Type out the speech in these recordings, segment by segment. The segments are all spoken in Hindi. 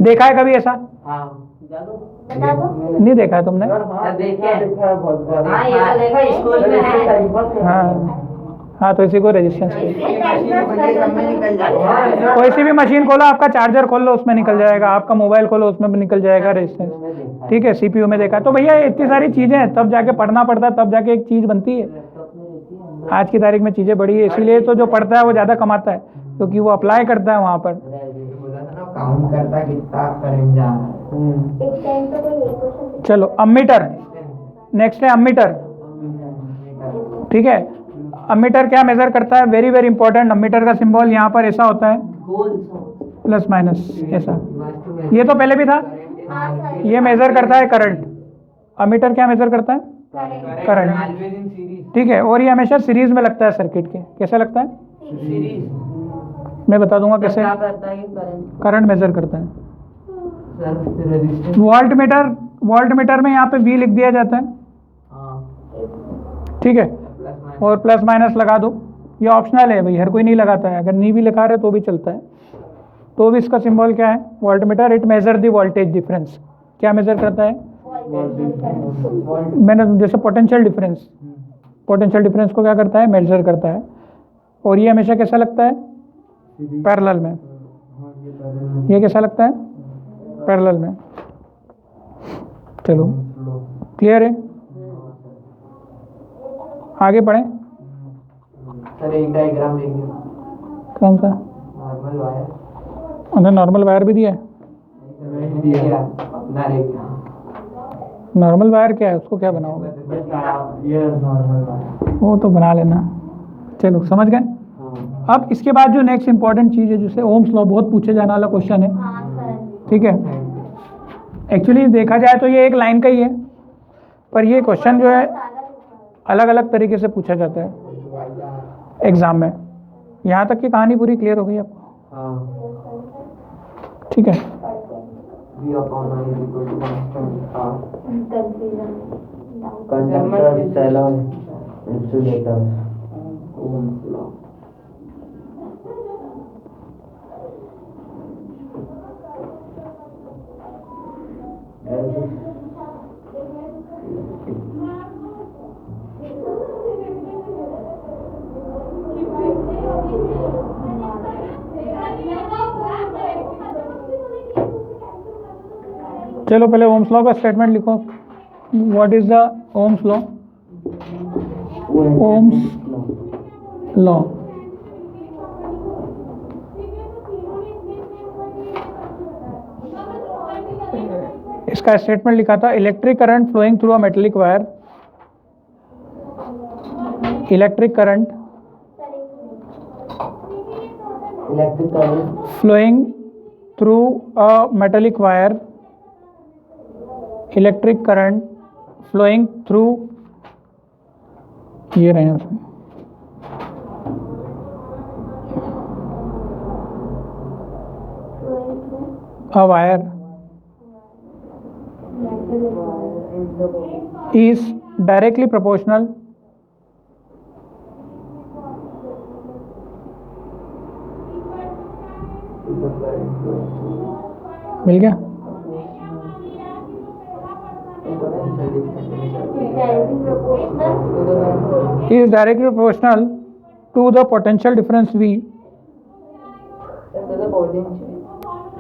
देखा है कभी ऐसा? नहीं देखा है तुमने? हाँ हाँ, तो इसी को रेजिस्टेंस। कोई सी भी मशीन खोलो, आपका चार्जर खोल लो उसमें निकल जाएगा, आपका मोबाइल खोलो उसमें भी निकल जाएगा रेजिस्टेंस। ठीक है, सीपीयू में देखा। तो भैया इतनी सारी चीजें हैं, तब जाके पढ़ना पड़ता है, तब जाके एक चीज बनती है। आज की तारीख में चीजें बड़ी है, इसीलिए तो जो पढ़ता है वो ज्यादा कमाता है, क्योंकि वो अप्लाई करता है वहां पर। काउंट करता कितना करंट जा रहा है। चलो अम्मीटर, नेक्स्ट है अम्मीटर। ठीक है, अम्मीटर क्या मेजर करता है? Very very important. अम्मीटर का सिंबल यहाँ पर ऐसा होता है, प्लस माइनस ऐसा। ये तो पहले भी था। ये मेजर करता है करंट। अम्मीटर क्या मेजर करता है? करंट। ठीक है, और ये हमेशा सीरीज में लगता है सर्किट के। कैसे लगता है? मैं बता दूंगा कैसे। करंट मेजर करता है। वोल्ट मीटर, वोल्ट मीटर में यहाँ पे वी लिख दिया जाता है। ठीक है, और प्लस माइनस लगा दो। ये ऑप्शनल है भाई, हर कोई नहीं लगाता है। अगर नहीं भी लिखा रहे तो भी चलता है। तो भी इसका सिंबल क्या है? Volt meter. It measure the voltage difference. क्या मेजर करता है? मैंने जैसे पोटेंशियल डिफरेंस, पोटेंशियल डिफरेंस को क्या करता है? मेजर करता है। और ये हमेशा कैसा लगता है? पैरेलल में। ये कैसा लगता है? पैरेलल में। चलो क्लियर है? आगे बढ़ें। सर एक डायग्राम देखिए। कौन सा? Normal wire. उन्हें नॉर्मल वायर भी दिया है। नॉर्मल वायर क्या है? उसको क्या बनाओगे? ये नॉर्मल वायर। वो तो बना लेना। चलो समझ गए। अब इसके बाद जो नेक्स्ट इंपॉर्टेंट चीज़ है, जिसे ओम्स लॉ, बहुत पूछे जाने वाला क्वेश्चन है। ठीक है, एक्चुअली देखा जाए तो ये एक लाइन का ही है, पर ये क्वेश्चन जो है अलग अलग तरीके से पूछा जाता है एग्जाम में। यहाँ तक की कहानी पूरी क्लियर हो गई आपको? ठीक है। चलो पहले ओम्स लॉ का स्टेटमेंट लिखो। What is the Ohm's law? Ohm's law, इसका स्टेटमेंट लिखा था, electric current flowing through a metallic wire, electric current flowing through a metallic wire, electric current flowing through, ये रहे हैं a wire is directly proportional मिल गया? is directly proportional to the potential difference V,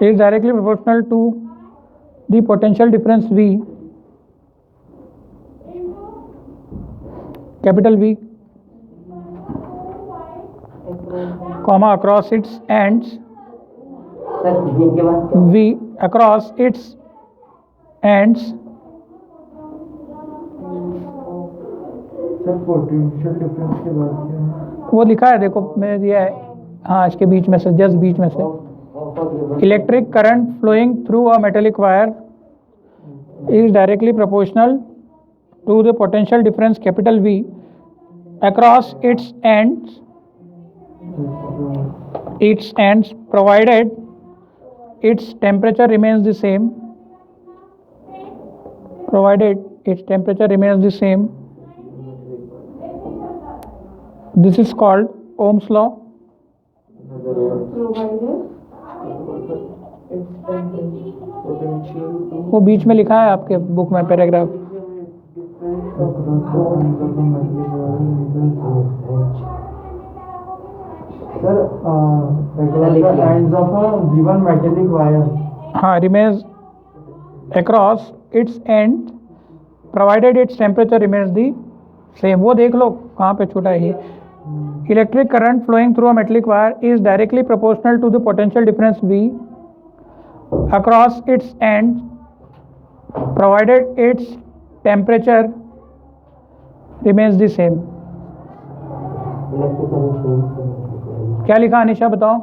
is directly proportional to the potential difference V, capital V, comma across its ends, V across its ends, potential difference के बाद क्या है? वो लिखा है देखो, मैंने दिया है। हाँ, इसके बीच में से, जस्ट बीच में से, electric current flowing through a metallic wire is directly proportional to the potential difference capital V across its ends provided its temperature remains the same, provided its temperature remains the same. This is called Ohm's law. Potential वो बीच में लिखा है आपके बुक में paragraph. Sir ends of a given metallic wire हाँ, remains across its end provided its temperature remains the same। वो देख लो कहाँ पे छूटा है ये। Electric current flowing through a metallic wire is directly proportional to the potential difference V across its end provided its temperature remains the same। क्या लिखा अनिशा बताओ?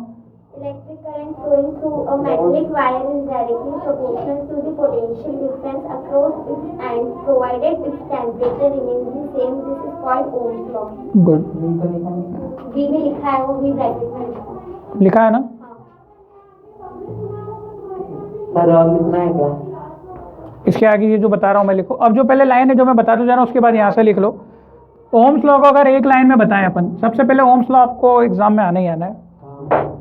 Electric current flowing through a metallic wire is directly proportional to the potential difference across its ends, provided its temperature remains the same. This is called Ohm's law. Good, V में लिखा है, वो V ब्रैकेट में लिखा है। लिखा है ना? सर और लिखना है क्या? इसके आगे ये जो बता रहा हूँ मैं लिखो। अब जो पहले लाइन है जो मैं बताते जा रहा हूँ उसके बाद यहाँ से लिख लो। ओम्स लॉ को अगर एक लाइन में बताएं अपन, सबसे पहले ओम्स लॉ आपको एग्जाम में आना ही आना है।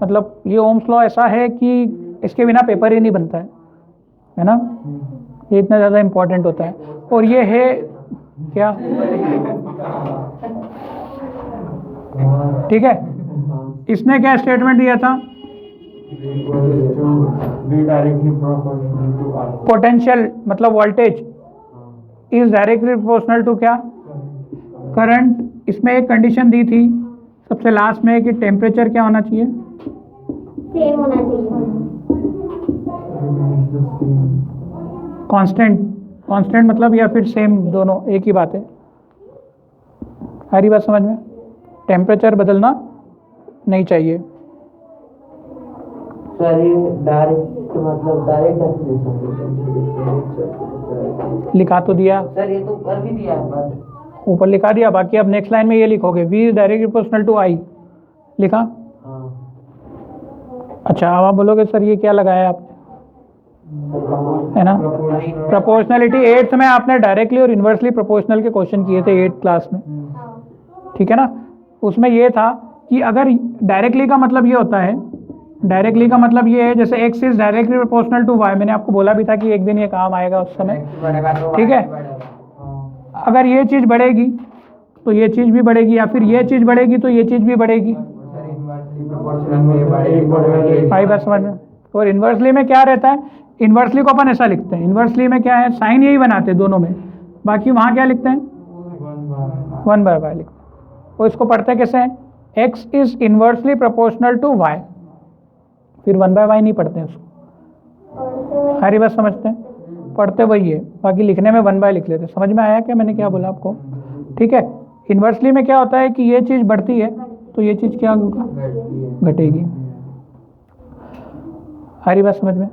मतलब ये ओम्स लॉ ऐसा है कि इसके बिना पेपर ही नहीं बनता है ना? ये इतना ज़्यादा इम्पोर्टेंट होता है। और ये है क्या, ठीक है? इसने क्या स्टेटमेंट दिया था? पोटेंशियल मतलब voltage is directly proportional to क्या, करंट। इसमें एक कंडीशन दी थी सबसे लास्ट में कि टेम्परेचर क्या होना चाहिए, सेम होना चाहिए। कांस्टेंट। कांस्टेंट मतलब या फिर सेम, दोनों एक ही बात है। सारी बात समझ में? टेम्परेचर बदलना नहीं चाहिए। सर ये डायरेक्ट मतलब डायरेक्ट डेफिनेशन लिखा तो दिया, सर, ये तो ऊपर भी दिया है बस। ऊपर लिखा दिया। बाकी अब नेक्स्ट लाइन में ये लिखोगे V is directly proportional to I, लिखा? अच्छा, अब आप बोलोगे सर ये क्या लगाया आपने, है ना? प्रोपोर्शनलिटी 8th में आपने डायरेक्टली और इन्वर्सली प्रोपोर्शनल के क्वेश्चन किए थे 8th क्लास में, ठीक है ना? उसमें ये था कि अगर डायरेक्टली का मतलब ये होता है, डायरेक्टली का मतलब ये है जैसे x is directly proportional to y। मैंने आपको बोला भी था कि एक दिन ये काम आएगा उस समय, ठीक है? अगर ये चीज़ बढ़ेगी तो ये चीज़ भी बढ़ेगी, या फिर ये चीज़ बढ़ेगी तो ये चीज़ भी बढ़ेगी। भाई बात समझ में? और इन्वर्सली में क्या रहता है? इन्वर्सली को अपन ऐसा लिखते हैं, इन्वर्सली में क्या है, साइन यही बनाते हैं दोनों में, बाकी वहाँ क्या लिखते हैं, 1/y लिखते हैं। और इसको पढ़ते कैसे हैं, x is inversely proportional to y, फिर 1/y नहीं पढ़ते हैं उसको। सारी बात समझते हैं? पढ़ते वही है, बाकी लिखने में 1/y लिख लेते हैं। समझ में आया क्या मैंने क्या बोला आपको? ठीक है। इन्वर्सली में क्या होता है कि ये चीज़ बढ़ती है तो ये चीज़ क्या होगा, घटेगी। सारी बात समझ में?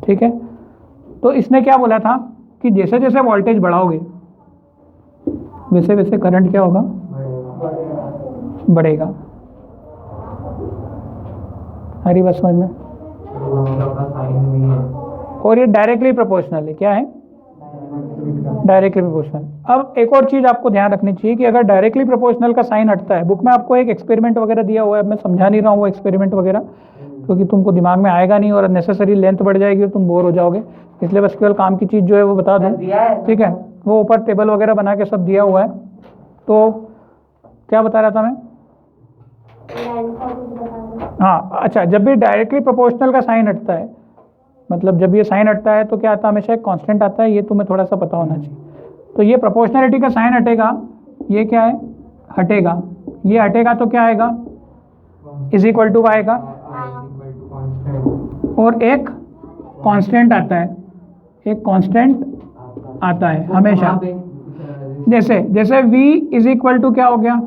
ठीक है। तो इसने क्या बोला था कि जैसे जैसे वोल्टेज बढ़ाओगे वैसे वैसे करंट क्या होगा, बढ़ेगा। सारी बात समझ में? और ये डायरेक्टली प्रोपोर्शनल है। क्या है? Directly proportional. अब एक और चीज़ आपको ध्यान रखनी चाहिए कि अगर डायरेक्टली प्रोपोर्शनल का साइन हटता है, बुक में आपको एक एक्सपेरिमेंट वगैरह दिया हुआ है, मैं समझा नहीं रहा हूँ वो एक्सपेरिमेंट वगैरह, क्योंकि तुमको दिमाग में आएगा नहीं और नेसेसरी लेंथ बढ़ जाएगी और तुम बोर हो जाओगे, इसलिए बस केवल काम की चीज़ जो है वो बता दूँ, ठीक है? वो ऊपर टेबल वगैरह बना के सब दिया हुआ है। तो क्या बता रहा था मैं? हाँ, अच्छा, जब भी डायरेक्टली प्रोपोर्शनल का साइन हटता है, मतलब जब ये साइन हटता है तो क्या आता है, हमेशा एक कांस्टेंट आता है, ये तुम्हें थोड़ा सा पता होना चाहिए। तो ये प्रोपोर्शनलिटी का साइन हटेगा, ये क्या है, हटेगा, ये हटेगा तो क्या आएगा, इज इक्वल टू आएगा, और एक कांस्टेंट आता है, एक कांस्टेंट आता है हमेशा। जैसे जैसे v इज इक्वल टू क्या हो गया,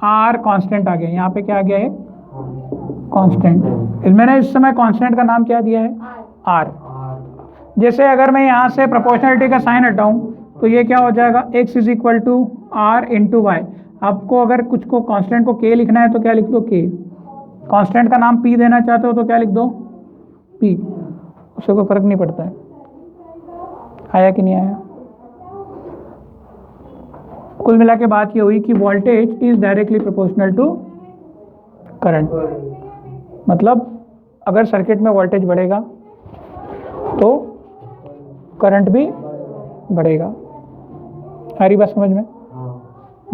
r कांस्टेंट आ गया, यहाँ पे क्या आ गया है, कांस्टेंट। मैंने इस समय कांस्टेंट का नाम क्या दिया है, r। जैसे अगर मैं यहाँ से प्रोपोर्शनलिटी का साइन हटाऊँ तो ये क्या हो जाएगा, x is equal to r into y. आपको अगर कुछ को कांस्टेंट को k लिखना है तो क्या लिख दो, k। कांस्टेंट का नाम p देना चाहते हो तो क्या लिख दो, p। उससे कोई फर्क नहीं पड़ता है। आया कि नहीं आया? कुल मिला के बात ये हुई कि voltage is directly proportional to current. मतलब अगर सर्किट में वोल्टेज बढ़ेगा तो करंट भी बढ़ेगा। आ रही बात समझ में?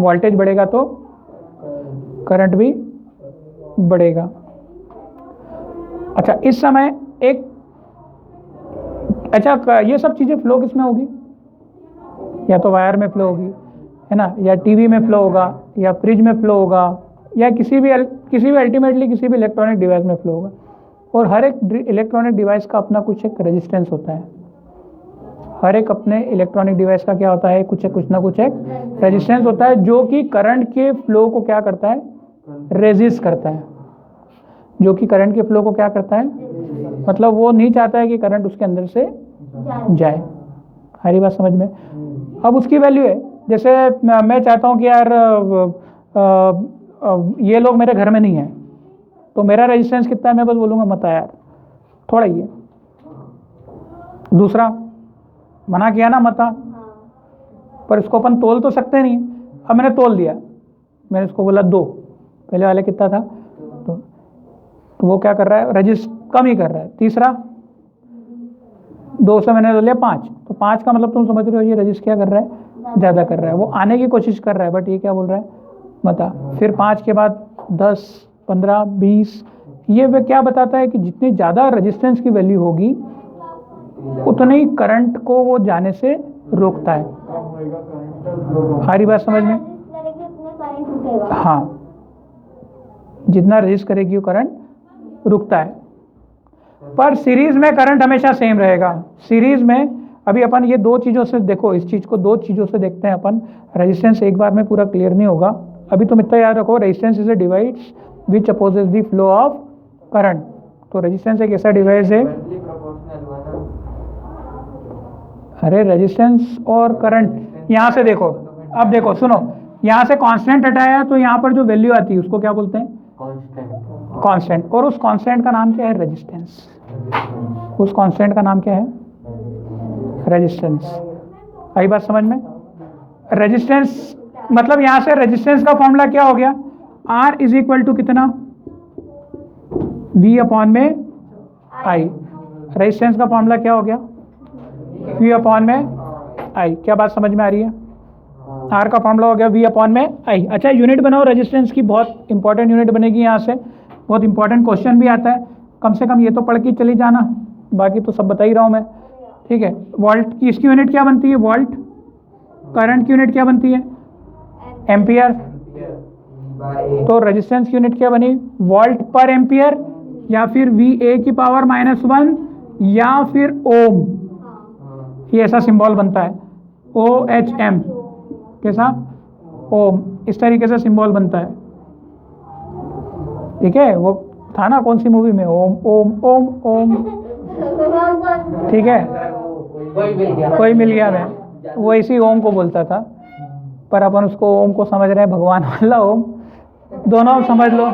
वोल्टेज बढ़ेगा तो करंट भी बढ़ेगा। अच्छा, इस समय एक अच्छा ये सब चीज़ें फ्लो किस में होगी? या तो वायर में फ्लो होगी, है ना, या टीवी में फ्लो होगा, या फ्रिज में फ्लो होगा, या किसी भी अल्टीमेटली किसी भी इलेक्ट्रॉनिक डिवाइस में फ्लो होगा। और हर एक इलेक्ट्रॉनिक डिवाइस का अपना कुछ एक रेजिस्टेंस होता है। हर एक अपने इलेक्ट्रॉनिक डिवाइस का क्या होता है? कुछ ना कुछ एक रेजिस्टेंस होता है, जो कि करंट के फ्लो को क्या करता है? रेजिस्ट करता है। जो कि करंट के फ्लो को क्या करता है? मतलब वो नहीं चाहता है कि करंट उसके अंदर से जाए। हरी बात समझ में? अब उसकी वैल्यू है, जैसे मैं चाहता हूँ कि यार ये लोग मेरे घर में नहीं है, तो मेरा रेजिस्टेंस कितना है? मैं बस बोलूँगा मत आ यार, थोड़ा ही है। दूसरा, मना किया ना मत आ, पर इसको अपन तोल तो सकते नहीं। अब मैंने तोल दिया, मैंने इसको बोला 2, पहले वाले कितना था? तो वो क्या कर रहा है? रजिस्ट कम ही कर रहा है। तीसरा, 2 से मैंने ले लिया 5, तो 5 का मतलब तुम समझ रहे हो ये रजिस्ट क्या कर रहा है? ज़्यादा कर रहा है। वो आने की कोशिश कर रहा है, बट ये क्या बोल रहा है? बता। फिर 5 के बाद 10, 15, 20, ये वे क्या बताता है कि जितनी ज़्यादा रेजिस्टेंस की वैल्यू होगी उतने ही करंट को वो जाने से रोकता है। हमारी बात समझ में? हाँ, जितना रेजिस्ट करेगी वो करंट रुकता है। पर सीरीज में करंट हमेशा सेम रहेगा। सीरीज में अभी अपन ये 2 चीज़ों से देखो, इस चीज़ को 2 चीज़ों से देखते हैं अपन। रेजिस्टेंस एक बार में पूरा क्लियर नहीं होगा, अभी तुम इतना याद रखो, resistance is a device which opposes the flow of current. तो रेजिस्टेंस एक ऐसा डिवाइस है, अरे रेजिस्टेंस और करंट यहाँ से देखो, अब देखो सुनो, यहाँ से कांस्टेंट हटाया तो यहाँ पर जो वैल्यू आती है उसको क्या बोलते हैं? कांस्टेंट। और उस कांस्टेंट का नाम क्या है? रेजिस्टेंस। उस कांस्टेंट का नाम क्या है? रेजिस्टेंस। आई बात समझ में? रेजिस्टेंस मतलब यहाँ से रेजिस्टेंस का फॉर्मूला क्या हो गया? R इज इक्वल टू कितना? V अपॉन में I। रेजिस्टेंस का फॉर्मूला क्या हो गया? V अपॉन में I। क्या बात समझ में आ रही है? R का फॉर्मूला हो गया V अपॉन में I। अच्छा, यूनिट बनाओ रेजिस्टेंस की, बहुत इंपॉर्टेंट यूनिट बनेगी यहाँ से, बहुत इंपॉर्टेंट क्वेश्चन भी आता है। कम से कम ये तो पढ़ के चली जाना, बाकी तो सब बता ही रहा हूँ मैं, ठीक है। वोल्ट की इसकी यूनिट क्या बनती है? वोल्ट। करंट की यूनिट क्या बनती है? एम्पियर। तो रेजिस्टेंस की यूनिट क्या बनी? वोल्ट पर एम्पियर, या फिर VA की पावर -1, या फिर ओम। ये ऐसा सिंबल बनता है, OHM। कैसा? ओम। इस तरीके से सिंबल बनता है, ठीक है। वो था ना कौन सी मूवी में, ओम ओम ओम ओम, ठीक है। कोई मिल गया मैं, वो इसी ओम को बोलता था, पर अपन उसको ओम को समझ रहे हैं भगवान वाला ओम। दोनों समझ लो,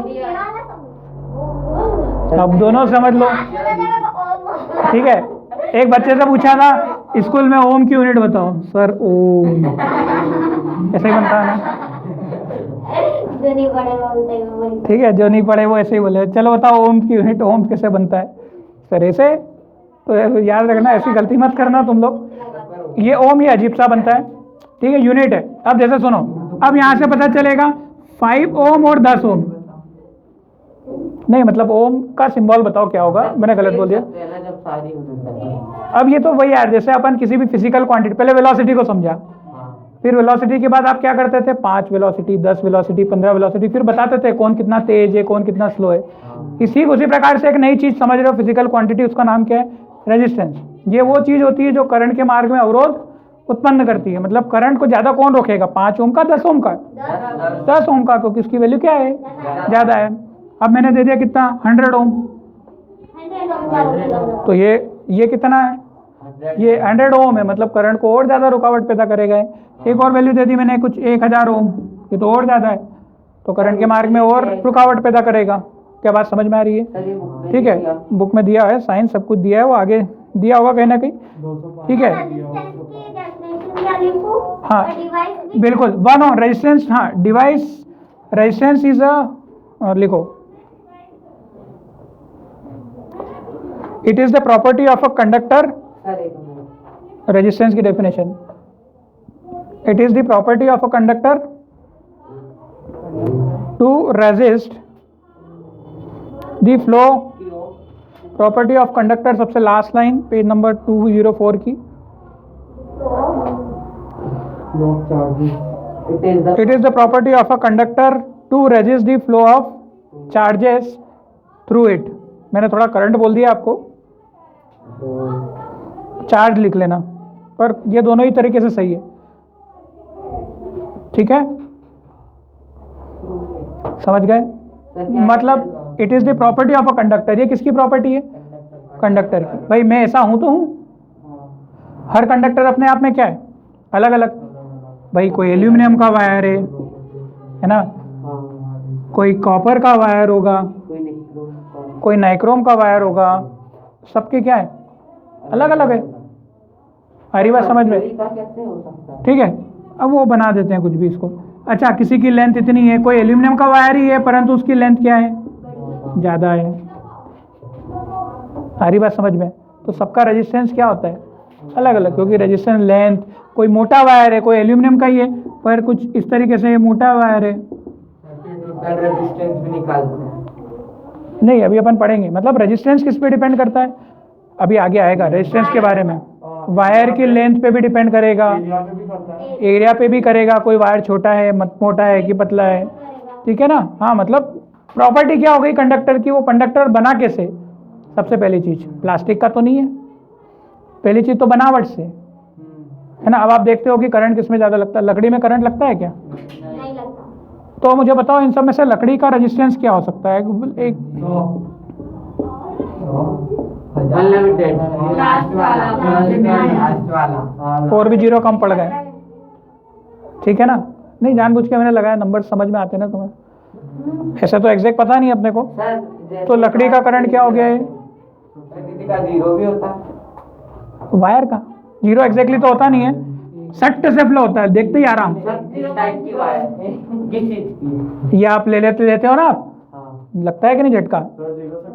अब दोनों समझ लो, ठीक है। एक बच्चे से पूछा था स्कूल में, ओम की यूनिट बताओ। सर ओम, ऐसे ही बनता है ना, जो नहीं पढ़े वो बोलते हैं, ठीक है। जो नहीं पढ़े वो ऐसे ही बोले। चलो बताओ ओम की यूनिट, ओम कैसे बनता है? सर ऐसे, तो याद रखना, ऐसी गलती मत करना तुम लोग। ये ओम, ये अजीब सा बनता है, ठीक है, यूनिट है। अब जैसे सुनो, अब यहाँ से पता चलेगा 5 ओम और 10 ओम। नहीं मतलब ओम का सिंबल बताओ क्या होगा, मैंने गलत बोल दिया। अब ये तो वही यार, जैसे अपन किसी भी फिजिकल क्वांटिटी, पहले वेलोसिटी को समझा, फिर वेलोसिटी के बाद आप क्या करते थे? 5 वेलोसिटी, 10 वेलोसिटी, 15 वेलोसिटी, फिर बताते थे कौन कितना तेज है, कौन कितना स्लो है। उसी प्रकार से एक नई चीज समझ रहे हो, फिजिकल क्वांटिटी, उसका नाम क्या है? रेजिस्टेंस। ये वो चीज होती है जो करंट के मार्ग में अवरोध उत्पन्न करती है। मतलब करंट को ज्यादा कौन रोकेगा? 5 ओम का, 10 ओम का? 10 ओम का, क्योंकि उसकी वैल्यू क्या है? ज्यादा है। अब मैंने दे दिया कितना? 100 ओम। तो ये कितना है? ये 100 ओम है, मतलब करंट को और ज्यादा रुकावट पैदा करेगा। एक और वैल्यू दे दी मैंने कुछ 1000 ओम, ये तो और ज्यादा है, तो करंट के मार्ग में और रुकावट पैदा करेगा। क्या बात समझ में आ रही है? ठीक है, बुक में दिया है, साइंस सब कुछ दिया है, वो आगे दिया होगा कहीं ना कहीं, ठीक है। हाँ बिल्कुल, वन ऑन रेजिस्टेंस। हाँ, डिवाइस रेजिस्टेंस इज अ, लिखो it is the property of a conductor, sir एक मिनट, रेजिस्टेंस की definition, it is the property of a conductor to resist the flow, property of conductor सबसे लास्ट लाइन पेज नंबर 204 की, no charges, it is the property of a conductor to resist the flow of charges through it. मैंने थोड़ा करंट बोल दिया आपको, चार्ज लिख लेना, पर ये दोनों ही तरीके से सही है, ठीक है, समझ गए? मतलब it is the property of a conductor, ये किसकी प्रॉपर्टी है? कंडक्टर की। भाई मैं ऐसा हूं तो हूं, हर कंडक्टर अपने आप में क्या है? अलग अलग। भाई कोई एल्यूमिनियम का वायर है ना, कोई कॉपर का वायर होगा, कोई नाइक्रोम का वायर होगा, सबके क्या है? अलग अलग है। हरी बात समझ में? ठीक है, अब वो बना देते हैं कुछ भी इसको। अच्छा, किसी की लेंथ इतनी है, कोई एल्यूमिनियम का वायर ही है परंतु उसकी लेंथ क्या है? ज़्यादा है। हरी बात समझ में? तो सबका रेजिस्टेंस क्या होता है? अलग अलग, क्योंकि रेजिस्टेंस लेंथ, कोई मोटा वायर है, कोई एल्यूमिनियम का ही है, पर कुछ इस तरीके से मोटा वायर है। रेजिस्टेंस भी निकालते हैं। नहीं, अभी अपन पढ़ेंगे। मतलब रेजिस्टेंस किस पे डिपेंड करता है, अभी आगे आएगा रेजिस्टेंस के बारे में। वायर की लेंथ पे भी डिपेंड करेगा, एरिया पे भी करेगा, कोई वायर छोटा है, मोटा है कि पतला है, ठीक है ना। हाँ, मतलब प्रॉपर्टी क्या हो गई कंडक्टर की, वो कंडक्टर बना कैसे? सबसे पहली चीज प्लास्टिक का तो नहीं है, पहली चीज तो बनावट से है ना। अब आप देखते हो कि करंट किस में ज़्यादा लगता है? लकड़ी में करंट लगता है क्या? नहीं लगता। तो मुझे बताओ इन सब में से लकड़ी का रेजिस्टेंस क्या हो सकता है? एक अनलिमिटेड, लास्ट वाला। और भी जीरो कम पड़ गए, ठीक है ना। नहीं, जानबूझ के मैंने लगाया, नंबर समझ में आते ना तुम्हें, ऐसा तो एग्जैक्ट पता नहीं अपने को। तो लकड़ी का करंट क्या हो गया है? का जीरो भी होता है, वायर का जीरो एग्जैक्टली तो होता नहीं है, सट से फ्लो होता है, देखते ही आराम। टाइप की वायर किस चीज की? ये आप लेते हो ना आप, हाँ। लगता है कि नहीं झटका?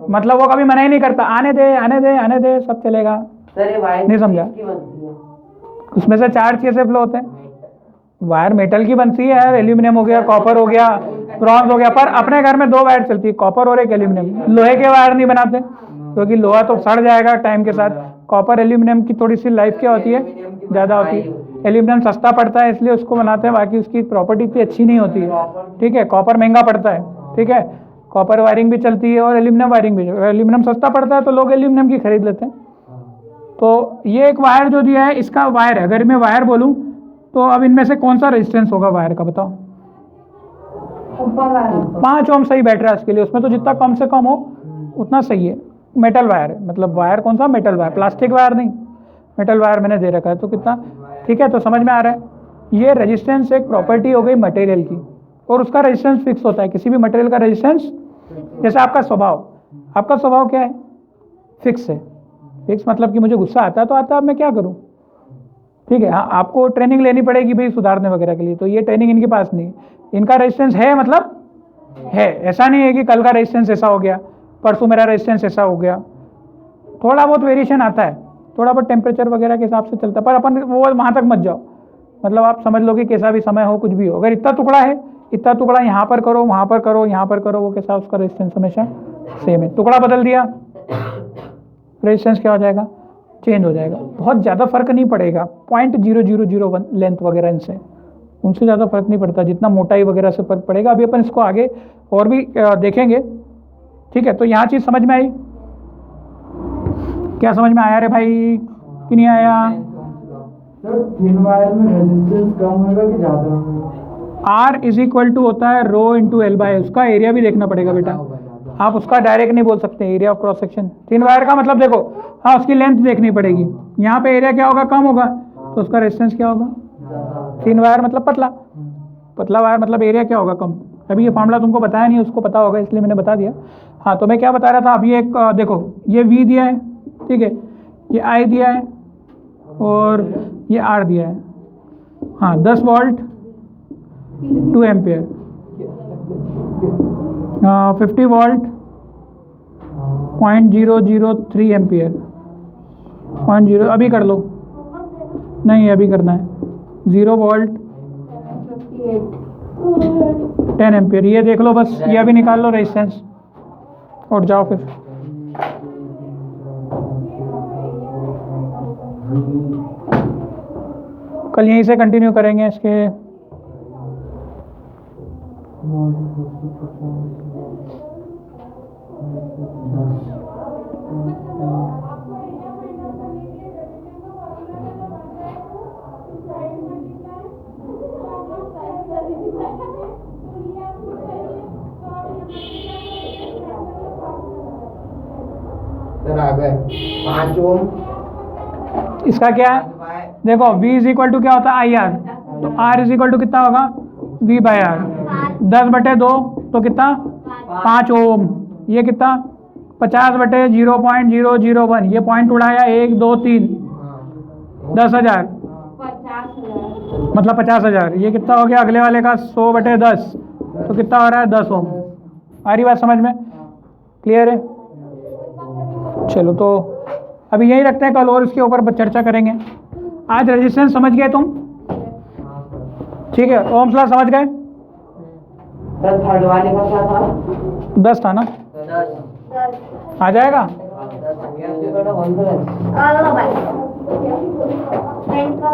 मतलब वो कभी मना ही नहीं करता, आने दे आने दे आने दे, सब चलेगा। सर ये वायर नहीं समझा? किसकी बनती है? उसमें से चार्ज कैसे फ्लो होते हैं? वायर मेटल की बनती है यार, एल्यूमिनियम हो गया, कॉपर हो गया, ब्रॉन्ज हो गया। पर अपने घर में दो वायर चलती है, कॉपर और एक एल्यूमिनियम। लोहे के वायर नहीं बनाते क्योंकि लोहा तो सड़ जाएगा टाइम के साथ। कॉपर एल्यूमिनियम की थोड़ी सी लाइफ क्या होती है? ज़्यादा होती है। एल्यूमिनियम सस्ता पड़ता है इसलिए उसको बनाते हैं, बाकी उसकी प्रॉपर्टी इतनी अच्छी नहीं होती है, ठीक है। कॉपर महंगा पड़ता है, ठीक है। कॉपर वायरिंग भी चलती है और एल्यूमिनियम वायरिंग भी। एल्यूमिनियम सस्ता पड़ता है तो लोग एल्यूमिनियम की खरीद लेते हैं। तो ये एक वायर जो दिया है, इसका वायर है। अगर मैं वायर बोलूँ तो अब इनमें से कौन सा रेजिस्टेंस होगा वायर का, बताओ? 5 ओम सही बैठ रहा है इसके लिए, उसमें तो जितना कम से कम हो उतना सही है। मेटल वायर है, मतलब वायर कौन सा? मेटल वायर, प्लास्टिक वायर नहीं, मेटल वायर मैंने दे रखा है। तो कितना, ठीक है, तो समझ में आ रहा है। ये रेजिस्टेंस एक प्रॉपर्टी हो गई मटेरियल की, और उसका रेजिस्टेंस फिक्स होता है। किसी भी मटेरियल का रेजिस्टेंस, जैसे आपका स्वभाव क्या है? फिक्स है। फिक्स मतलब कि मुझे गुस्सा आता है तो आता है, अब मैं क्या करूँ, ठीक है। हाँ, आपको ट्रेनिंग लेनी पड़ेगी भाई सुधारने वगैरह के लिए, तो ये ट्रेनिंग इनके पास नहीं। इनका रेजिस्टेंस है, मतलब है, ऐसा नहीं है कि कल का रेजिस्टेंस ऐसा हो गया, परसों मेरा रेजिस्टेंस ऐसा हो गया। थोड़ा बहुत वेरिएशन आता है, थोड़ा बहुत टेम्परेचर वगैरह के हिसाब से चलता है, पर अपन वो वहाँ तक मत जाओ। मतलब आप समझ लो कि कैसा भी समय हो, कुछ भी हो, अगर इतना टुकड़ा है, इतना टुकड़ा यहाँ पर करो, वहाँ पर करो, यहाँ पर करो, वो कैसा, उसका रेजिस्टेंस हमेशा सेम है। टुकड़ा बदल दिया, रेजिस्टेंस क्या हो जाएगा? चेंज हो जाएगा। बहुत ज़्यादा फर्क नहीं पड़ेगा, 0.0001 लेंथ वगैरह इनसे, उनसे ज़्यादा फर्क नहीं पड़ता। जितना मोटाई वगैरह से फर्क पड़ेगा, अभी अपन इसको आगे और भी देखेंगे, ठीक है। तो यहाँ चीज़ समझ में आई? क्या समझ में आया रे भाई कि नहीं आया? सर थिन वायर में रेजिस्टेंस कम होगा कि ज़्यादा होगा? R इज इक्वल टू होता है रो इंटू एल बाई, उसका एरिया भी देखना पड़ेगा बेटा, आप उसका डायरेक्ट नहीं बोल सकते। Area of cross section thin wire का मतलब देखो, हाँ, उसकी लेंथ देखनी पड़ेगी। यहाँ पे एरिया क्या होगा? कम होगा, तो उसका रेजिस्टेंस क्या होगा? थिन वायर मतलब पतला, पतला वायर मतलब एरिया क्या होगा? कम। अभी ये फार्मूला तुमको बताया नहीं, उसको पता होगा इसलिए मैंने बता दिया। हाँ, तो मैं क्या बता रहा था, अभी एक देखो, ये V दिया है, ठीक है, ये I दिया है और ये R दिया है। हाँ, 10 वोल्ट 2 एम्पियर, 50 वोल्ट 0.003 एम्पियर। 0 अभी कर लो, नहीं अभी करना है। 0 वोल्ट 10 एम्पियर, ये देख लो बस, ये अभी निकाल लो रेजिस्टेंस। उठ जाओ फिर। कल यहीं से कंटिन्यू करेंगे इसके। सर आ गए 5 ओम। इसका क्या है, देखो V इज इक्वल टू क्या होता है IR, तो R इज इक्वल टू कितना होगा V/R। 10/2 तो कितना 5 ओम। ये कितना 50/0.001, ये पॉइंट उड़ाया 1 2 3 10,000 मतलब 50,000। ये कितना हो गया अगले वाले का 100/10 तो कितना हो रहा है 10 ओम। आ रही बात समझ में, क्लियर है। चलो तो अभी यही रखते हैं, कल और इसके ऊपर चर्चा करेंगे। आज रेजिस्टेंस समझ गए तुम, ठीक है। ओम्स लॉ समझ गए। सर थर्ड वाले का क्या था? 10 था ना, 10। आ जाएगा। 10 All of us. And for